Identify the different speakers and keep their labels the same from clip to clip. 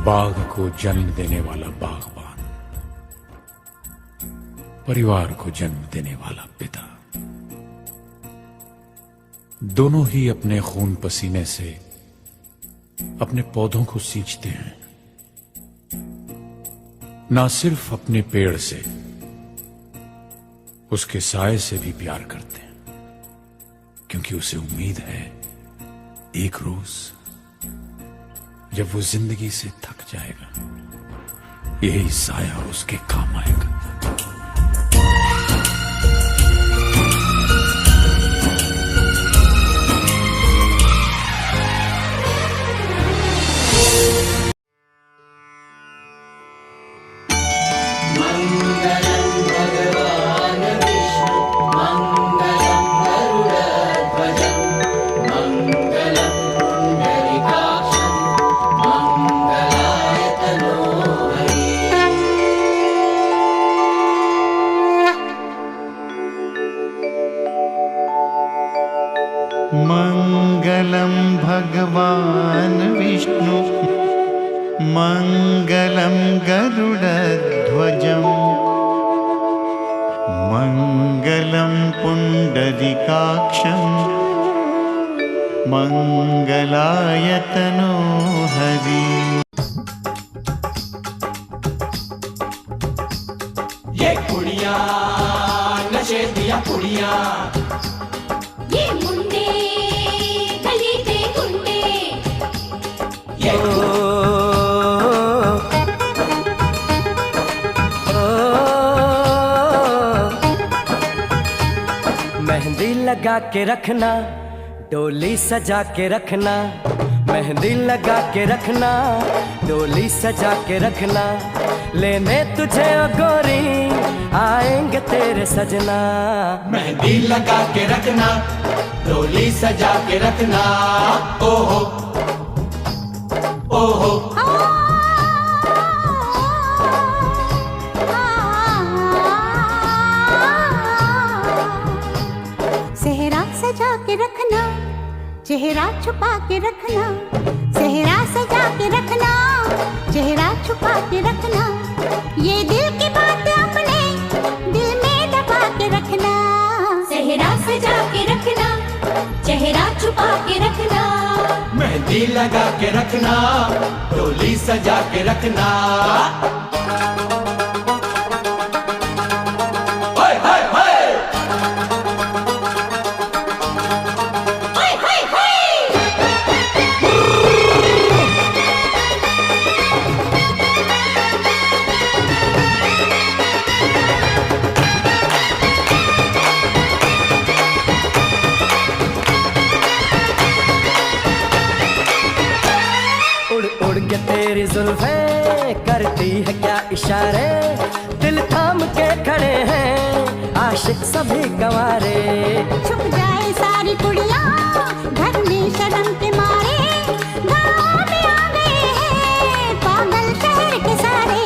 Speaker 1: बाघ को जन्म देने वाला बागबान, परिवार को जन्म देने वाला पिता, दोनों ही अपने खून पसीने से अपने पौधों को सींचते हैं। ना सिर्फ अपने पेड़ से, उसके साए से भी प्यार करते हैं, क्योंकि उसे उम्मीद है एक रोज जब वो जिंदगी से थक जाएगा, यही साया उसके काम आएगा।
Speaker 2: मंगलम भगवान विष्णु मंगलम गरुड़ध्वजम मंगलम पुंडरीकाक्षम मंगलाय तनोहरि।
Speaker 3: ये कुड़ियाँ नशे दिया कुड़ियाँ,
Speaker 4: ये मुंडे गली दे गुंडे,
Speaker 3: ये
Speaker 5: मेहंदी लगा के रखना, डोली सजा के रखना, मेहंदी लगा के रखना, डोली सजा के रखना, लेने तुझे ओ गोरी आएंगे तेरे सजना।
Speaker 3: मेहंदी लगा के रखना, डोली सजा के रखना, ओहो ओहो।
Speaker 4: सेहरा सजा के रखना, चेहरा छुपा के रखना, सेहरा सजा के रखना, चेहरा छुपा के रखना, ये दिल की बात अपने दिल में दबा के रखना। सेहरा सजा के रखना, चेहरा छुपा के रखना,
Speaker 3: मेहंदी लगा के रखना, डोली सजा के रखना।
Speaker 5: उड़ के तेरी जुल्फें करती है क्या इशारे, दिल थाम के खड़े हैं आशिक सभी गंवारे।
Speaker 4: छुप जाए सारी कुड़ियाँ घर में शर्म के मारे, गाँव में आ गए हैं पागल शहर के सारे।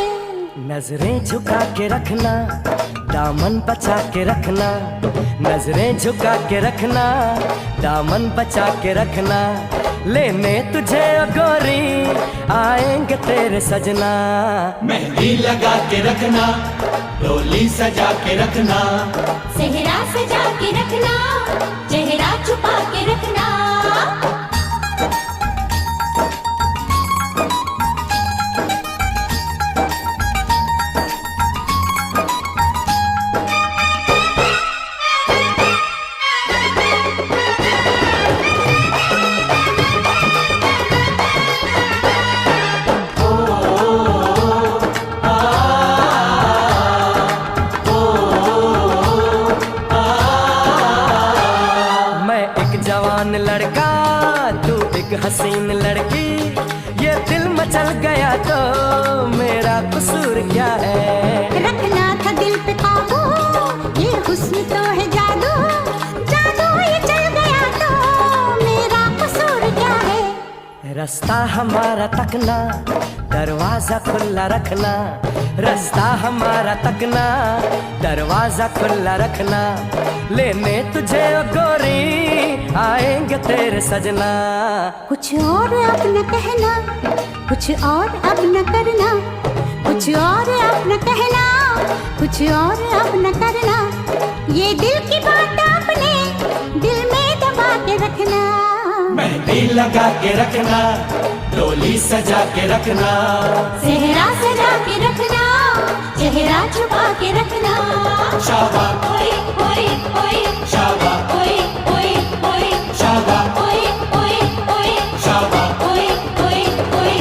Speaker 5: नजरें झुका के रखना, दामन बचा के रखना, नजरें झुका के रखना, दामन बचा के रखना, लेने तुझे ओ गोरी आएंगे तेरे सजना।
Speaker 3: मेहंदी लगा के रखना, डोली सजा के रखना,
Speaker 4: सेहरा सजा के रखना, चेहरा छुपा के रखना।
Speaker 5: जवान लड़का तू एक हसीन लड़की, ये दिल मचल गया तो मेरा कसूर क्या है।
Speaker 4: रखना था दिल पे काबू, ये हुस्न तो है जादू, जादू ये चल गया तो मेरा कसूर क्या है।
Speaker 5: रास्ता हमारा तकना, दरवाजा खुला रखना, रास्ता हमारा तकना, दरवाजा खुला रखना, लेने तुझे ओ गोरी आएंगे तेरे सजना।
Speaker 4: कुछ और अब न कहना, कुछ और अब न करना, कुछ और अब न कहना, कुछ और अब न करना। ये दिल की बात अपने दिल में दबा के रखना।
Speaker 3: मेहंदी लगा के रखना, डोली सजा के रखना,
Speaker 4: सेहरा सजा के रखना, चेहरा छुपा के रखना।
Speaker 3: शाबा
Speaker 4: ओए ओए ओए,
Speaker 3: शाबा
Speaker 4: ओए ओए ओए,
Speaker 3: शाबा
Speaker 4: ओए ओए ओए,
Speaker 3: शाबा
Speaker 4: ओए ओए ओए।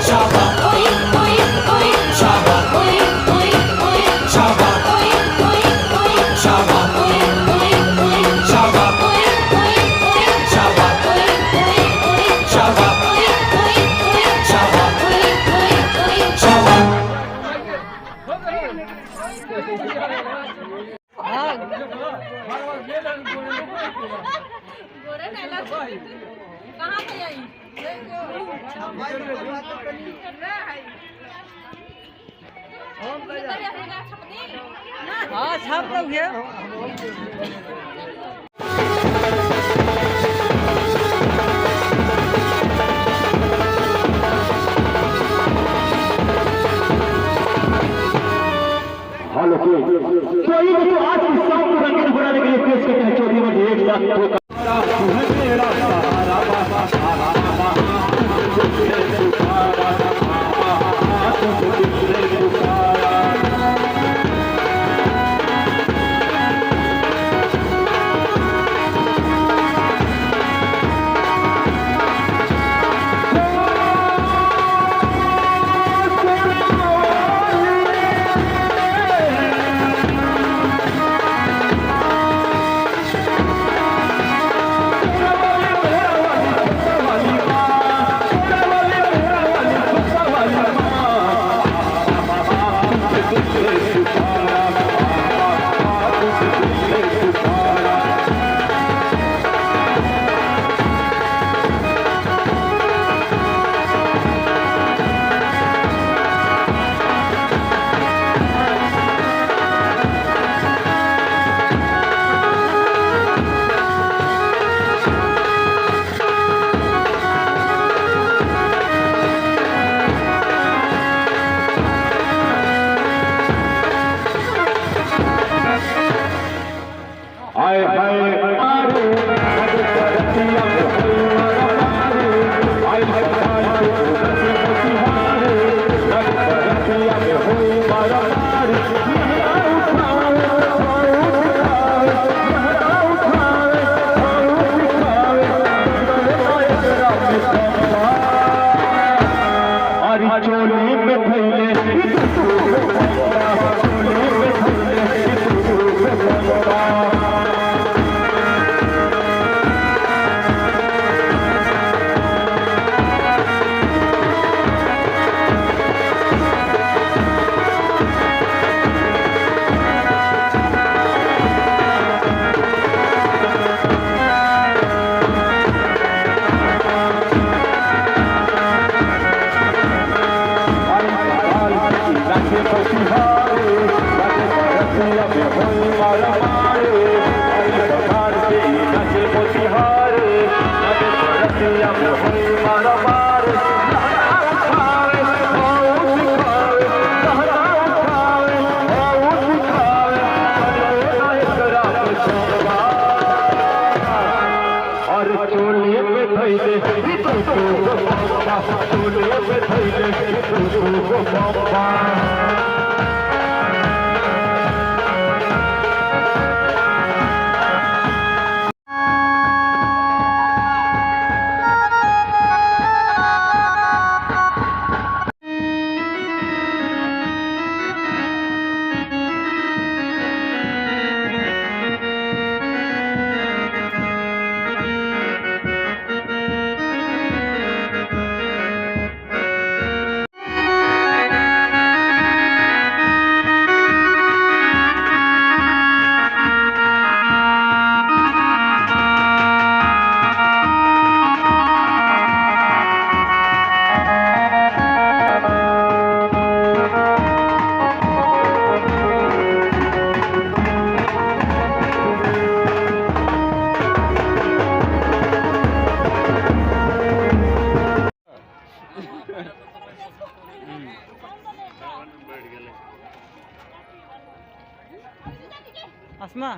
Speaker 3: शाबा
Speaker 4: ओए ओए ओए,
Speaker 3: शाबा
Speaker 4: ओए ओए ओए,
Speaker 3: शाबा
Speaker 4: ओए ओए ओए,
Speaker 3: शाबा
Speaker 4: ओए ओए ओए,
Speaker 3: शाबा
Speaker 4: ओए ओए ओए,
Speaker 3: शाबा
Speaker 4: ओए ओए ओए,
Speaker 3: शाबा
Speaker 4: ओए ओए ओए,
Speaker 3: शाबा
Speaker 4: ओए ओए ओए।
Speaker 3: शाबा।
Speaker 6: कहाँ पे आई? हाँ छाप दोगे।
Speaker 7: हेलो कोई देखो आज इस सॉन्ग को रंगीन बनाने के लिए पेश करते हैं चौधरी में 1 लाख
Speaker 6: अस्मा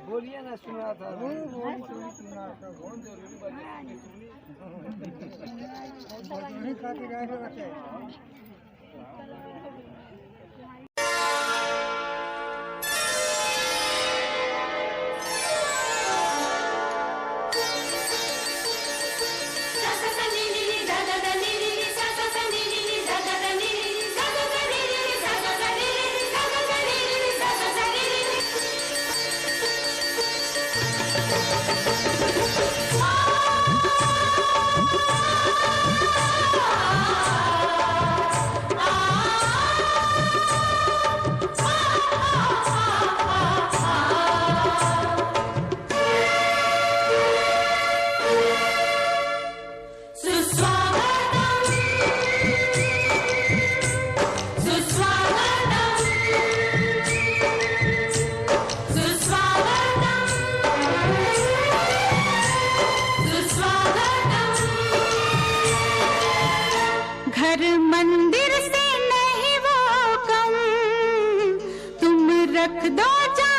Speaker 6: बोलिए ना सुना था
Speaker 4: घर मंदिर से नहीं वो कम, तुम रख दो जा